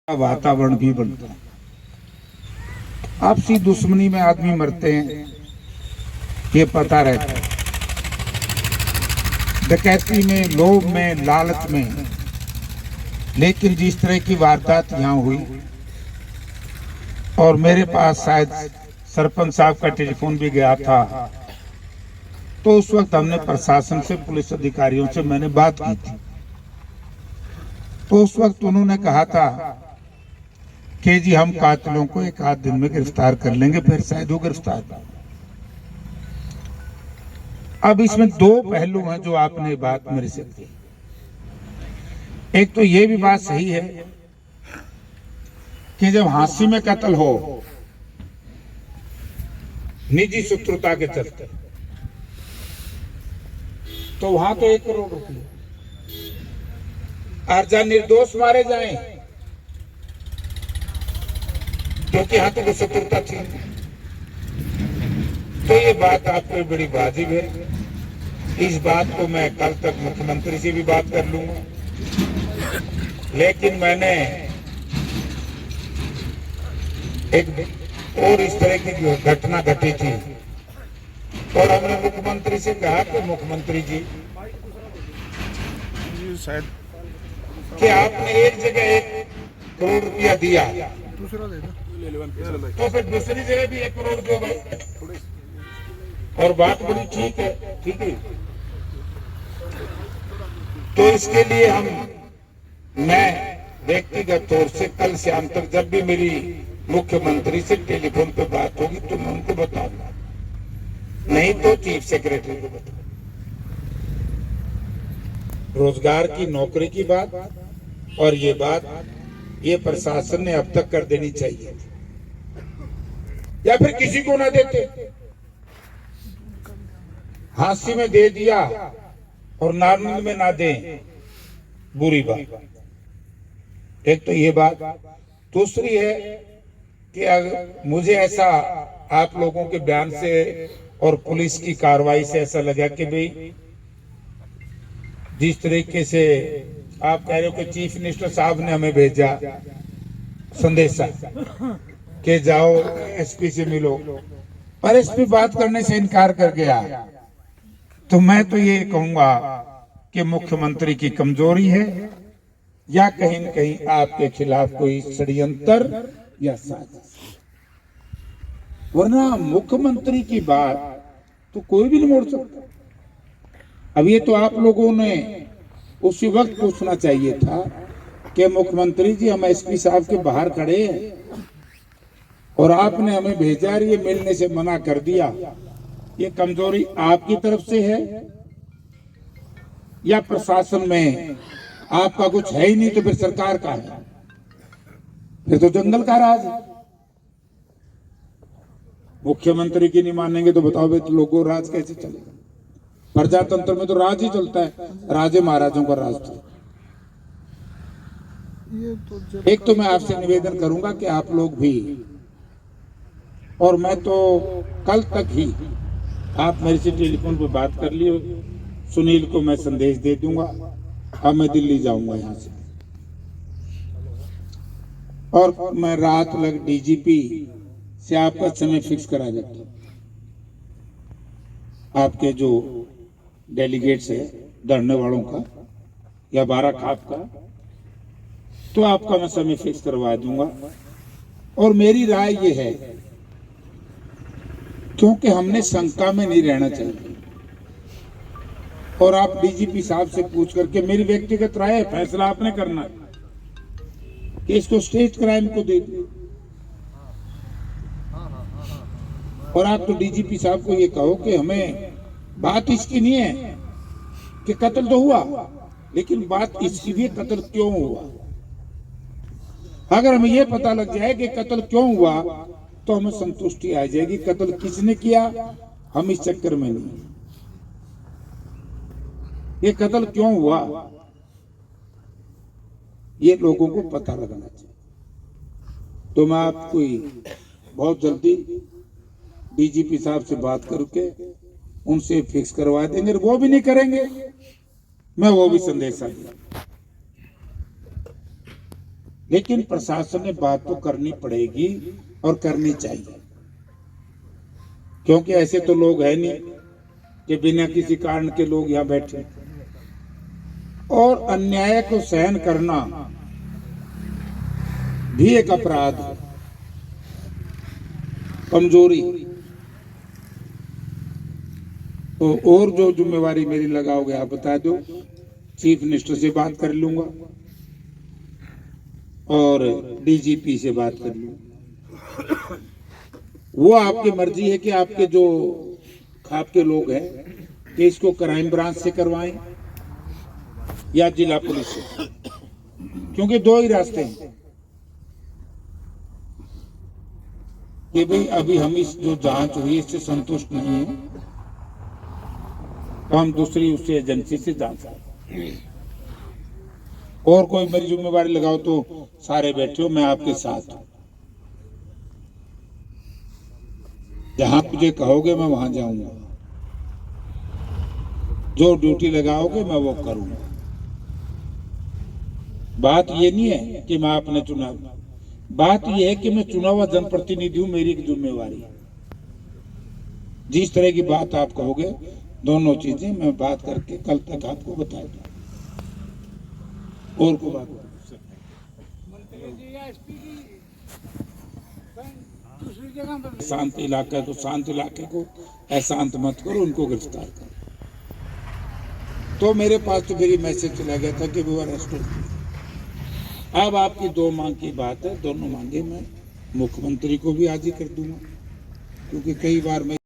वातावरण भी बनता है। आपसी दुश्मनी में आदमी मरते हैं, ये पता रहता है। डकैती में, लोभ में, लालच में, लेकिन जिस तरह की वारदात यहाँ हुई और मेरे पास शायद सरपंच साहब का टेलीफोन भी गया था, तो उस वक्त हमने प्रशासन से, पुलिस अधिकारियों से मैंने बात की थी। तो उस वक्त उन्होंने कहा था कि जी हम कातिलों को एक आध दिन में गिरफ्तार कर लेंगे, फिर शायद वो गिरफ्तार कर। अब इसमें दो पहलू हैं जो आपने बात मेरे से की। एक तो ये भी बात सही है कि जब हांसी में कत्ल हो निजी शत्रुता के चलते, तो वहां तो 1 करोड़ रुपये, और जहां निर्दोष मारे जाएं क्योंकि हाथों को शत्रुता थी, तो ये बात आपको बड़ी वाजिब है। इस बात को मैं कल तक मुख्यमंत्री से भी बात कर लूंगा, लेकिन मैंने एक और इस तरह की जो घटना घटी थी, और हमने मुख्यमंत्री से कहा कि मुख्यमंत्री जी कि आपने एक जगह 1 करोड़ रुपया दिया, दूसरा दे दो, तो फिर दूसरी जगह भी 1 करोड़ दो भाई, और बात बड़ी ठीक है। तो इसके लिए मैं व्यक्तिगत तौर से कल शाम तक जब भी मेरी मुख्यमंत्री से टेलीफोन पे बात होगी तो मैं उनको बताऊंगा, नहीं तो चीफ सेक्रेटरी को बताऊंगा। रोजगार की, नौकरी की बात, और ये बात ये प्रशासन ने अब तक कर देनी चाहिए, या फिर किसी को ना देते, हांसी में दे दिया और नारनंद में ना दें, बुरी बात। एक तो ये बात। दूसरी है कि अगर मुझे ऐसा आप लोगों के बयान से और पुलिस की कार्रवाई से ऐसा लगा कि भाई जिस तरीके से आप कह रहे हो कि चीफ मिनिस्टर साहब ने हमें भेजा संदेशा कि जाओ एसपी से मिलो, पर एसपी बात करने से इनकार कर गया, तो मैं तो ये कहूंगा कि मुख्यमंत्री की कमजोरी है, या कहीं न कहीं आपके खिलाफ कोई षड्यंत्र या साजिश। वरना मुख्यमंत्री की बात तो कोई भी नहीं मोड़ सकता। अब ये तो आप लोगों ने उसी वक्त पूछना चाहिए था कि मुख्यमंत्री जी हम एसपी साहब के बाहर खड़े हैं और आपने हमें भेजा, ये मिलने से मना कर दिया। ये कमजोरी आपकी तरफ से है या प्रशासन में आपका कुछ है ही नहीं, तो फिर सरकार का है, फिर तो जंगल का राज है। मुख्यमंत्री की नहीं मानेंगे तो बताओ भाई, तो लोगों राज कैसे चलेगा? प्रजातंत्र में तो राज ही चलता है, राजे महाराजों का राज चलता है। एक तो मैं आपसे निवेदन करूंगा कि आप लोग भी, और मैं तो कल तक ही, आप मेरे से टेलीफोन पर बात कर लियो, सुनील को मैं संदेश दे दूंगा, अब मैं दिल्ली जाऊंगा यहाँ से, और मैं रात लग डीजीपी से आपका समय फिक्स करा देता हूँ। आपके जो डेलीगेट्स है धरने वालों का या बारा खाप का, तो आपका मैं समय फिक्स करवा दूंगा। और मेरी राय ये है, क्योंकि हमने शंका में नहीं रहना चाहिए, और आप डीजीपी साहब से पूछ करके, मेरी व्यक्तिगत राय है, फैसला आपने करना है कि इसको स्टेट क्राइम को दे दो। और आप तो डीजीपी साहब को ये कहो कि हमें बात इसकी नहीं है कि कत्ल तो हुआ, लेकिन बात इसकी भी कत्ल क्यों हुआ। अगर हमें ये पता लग जाए कि कत्ल क्यों हुआ, तो हमें संतुष्टि आ जाएगी। कत्ल किसने किया, हम इस चक्कर में नहीं, ये कत्ल क्यों हुआ ये लोगों को पता लगना चाहिए। तो मैं आपको बहुत जल्दी डीजीपी साहब से बात करके उनसे फिक्स करवा देंगे, वो भी नहीं करेंगे, मैं वो भी संदेशा दूंगा। लेकिन प्रशासन ने बात तो करनी पड़ेगी और करनी चाहिए, क्योंकि ऐसे तो लोग हैं नहीं कि बिना किसी कारण के लोग यहाँ बैठे। और अन्याय को सहन करना भी एक अपराध है, कमजोरी। तो और जो जिम्मेवारी मेरी लगाओगे आप बता दो, चीफ मिनिस्टर से बात कर लूंगा और डीजीपी से बात कर लूंगा। वो आपकी मर्जी है कि आपके जो खाप के लोग हैं कि इसको क्राइम ब्रांच से करवाएं या जिला पुलिस से, क्योंकि दो ही रास्ते हैं कि भाई अभी हम इस जो जांच हुई इससे संतुष्ट नहीं है तो हम दूसरी उससे एजेंसी से जांच करें। और कोई मेरी जिम्मेवारी लगाओ तो सारे बैठे हो, मैं आपके साथ हूं। जहां मुझे कहोगे मैं वहां जाऊंगा, जो ड्यूटी लगाओगे मैं वो करूंगा। बात ये नहीं है कि मैं आपने चुना, बात ये है कि मैं चुना हुआ जनप्रतिनिधि हूं, मेरी जिम्मेवारी है। जिस तरह की बात आप कहोगे दोनों चीजें मैं बात करके कल तक आपको बता दूंगा। और को बात शांत इलाका को शांत इलाके को अशांत मत करो, उनको गिरफ्तार करो। तो मेरे पास तो मेरी मैसेज चला गया था कि वो अरेस्ट हो। अब आपकी दो मांग की बात है, दोनों मांगे मैं मुख्यमंत्री को भी आज ही कर दूंगा, क्योंकि कई बार मैं